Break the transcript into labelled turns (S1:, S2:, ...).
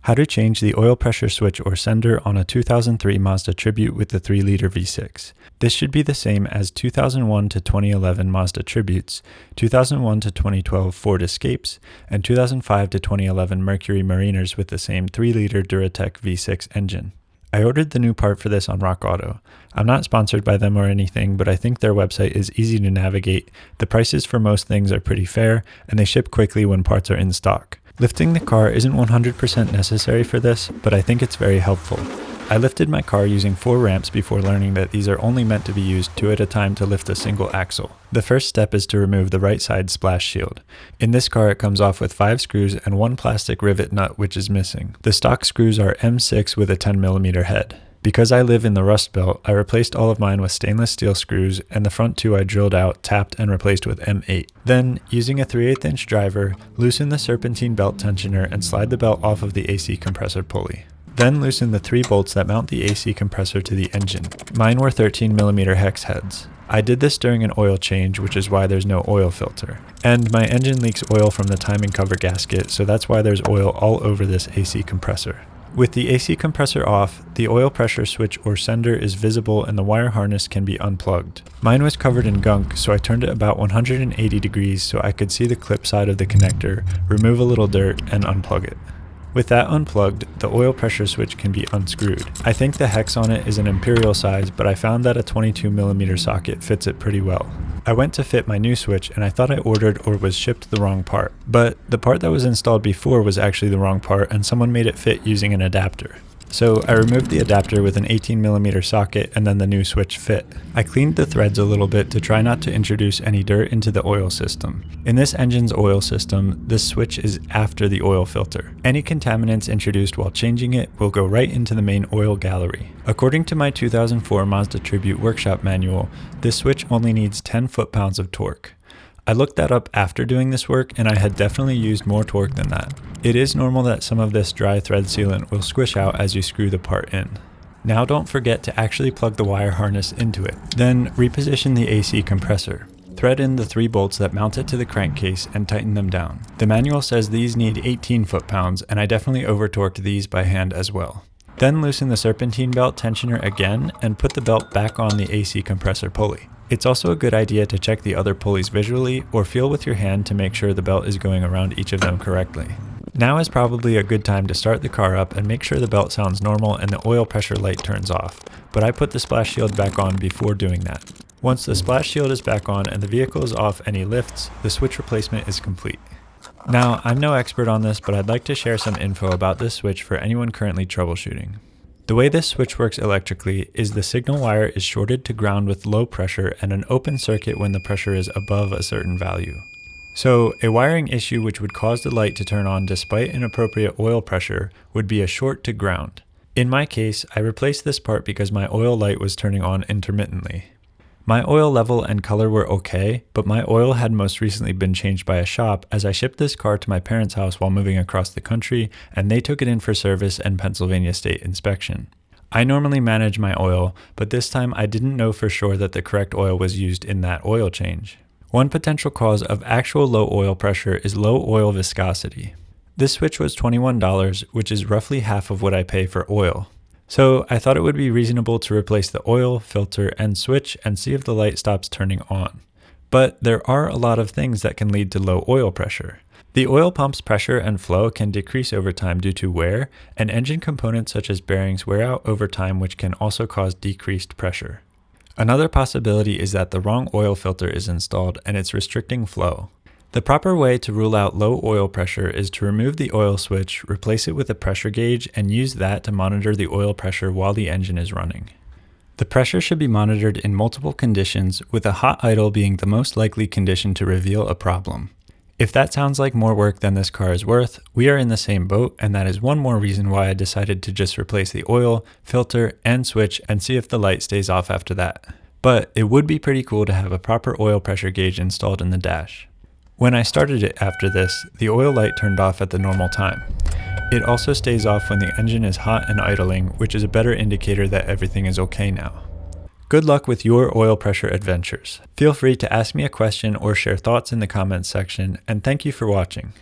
S1: How to change the oil pressure switch or sender on a 2003 Mazda Tribute with the 3-liter V6. This should be the same as 2001 to 2011 Mazda Tributes, 2001 to 2012 Ford Escapes, and 2005 to 2011 Mercury Mariners with the same 3-liter Duratec V6 engine. I ordered the new part for this on RockAuto. I'm not sponsored by them or anything, but I think their website is easy to navigate, the prices for most things are pretty fair, and they ship quickly when parts are in stock. Lifting the car isn't 100% necessary for this, but I think it's very helpful. I lifted my car using 4 ramps before learning that these are only meant to be used 2 at a time to lift a single axle. The first step is to remove the right side splash shield. In this car it comes off with 5 screws and 1 plastic rivet nut which is missing. The stock screws are M6 with a 10mm head. Because I live in the Rust Belt, I replaced all of mine with stainless steel screws, and the front 2 I drilled out, tapped, and replaced with M8. Then, using a 3/8 inch driver, loosen the serpentine belt tensioner and slide the belt off of the AC compressor pulley. Then loosen the 3 bolts that mount the AC compressor to the engine. Mine were 13mm hex heads. I did this during an oil change, which is why there's no oil filter. And my engine leaks oil from the timing cover gasket, so that's why there's oil all over this AC compressor. With the AC compressor off, the oil pressure switch or sender is visible and the wire harness can be unplugged. Mine was covered in gunk, so I turned it about 180 degrees so I could see the clip side of the connector, remove a little dirt, and unplug it. With that unplugged, the oil pressure switch can be unscrewed. I think the hex on it is an imperial size, but I found that a 22mm socket fits it pretty well. I went to fit my new switch and I thought I ordered or was shipped the wrong part, but the part that was installed before was actually the wrong part and someone made it fit using an adapter. So I removed the adapter with an 18mm socket and then the new switch fit. I cleaned the threads a little bit to try not to introduce any dirt into the oil system. In this engine's oil system, this switch is after the oil filter. Any contaminants introduced while changing it will go right into the main oil gallery. According to my 2004 Mazda Tribute workshop manual, this switch only needs 10 foot-pounds of torque. I looked that up after doing this work and I had definitely used more torque than that. It is normal that some of this dry thread sealant will squish out as you screw the part in. Now don't forget to actually plug the wire harness into it. Then reposition the AC compressor. Thread in the 3 bolts that mount it to the crankcase and tighten them down. The manual says these need 18 foot-pounds and I definitely over-torqued these by hand as well. Then loosen the serpentine belt tensioner again and put the belt back on the AC compressor pulley. It's also a good idea to check the other pulleys visually or feel with your hand to make sure the belt is going around each of them correctly. Now is probably a good time to start the car up and make sure the belt sounds normal and the oil pressure light turns off, but I put the splash shield back on before doing that. Once the splash shield is back on and the vehicle is off any lifts, the switch replacement is complete. Now, I'm no expert on this, but I'd like to share some info about this switch for anyone currently troubleshooting. The way this switch works electrically is the signal wire is shorted to ground with low pressure and an open circuit when the pressure is above a certain value. So, a wiring issue which would cause the light to turn on despite inappropriate oil pressure would be a short to ground. In my case, I replaced this part because my oil light was turning on intermittently. My oil level and color were okay, but my oil had most recently been changed by a shop as I shipped this car to my parents' house while moving across the country and they took it in for service and Pennsylvania state inspection. I normally manage my oil, but this time I didn't know for sure that the correct oil was used in that oil change. One potential cause of actual low oil pressure is low oil viscosity. This switch was $21, which is roughly half of what I pay for oil. So I thought it would be reasonable to replace the oil, filter, and switch and see if the light stops turning on. But there are a lot of things that can lead to low oil pressure. The oil pump's pressure and flow can decrease over time due to wear, and engine components such as bearings wear out over time, which can also cause decreased pressure. Another possibility is that the wrong oil filter is installed and it's restricting flow. The proper way to rule out low oil pressure is to remove the oil switch, replace it with a pressure gauge, and use that to monitor the oil pressure while the engine is running. The pressure should be monitored in multiple conditions, with a hot idle being the most likely condition to reveal a problem. If that sounds like more work than this car is worth, we are in the same boat, and that is one more reason why I decided to just replace the oil, filter, and switch and see if the light stays off after that. But it would be pretty cool to have a proper oil pressure gauge installed in the dash. When I started it after this, the oil light turned off at the normal time. It also stays off when the engine is hot and idling, which is a better indicator that everything is okay now. Good luck with your oil pressure adventures. Feel free to ask me a question or share thoughts in the comments section, and thank you for watching.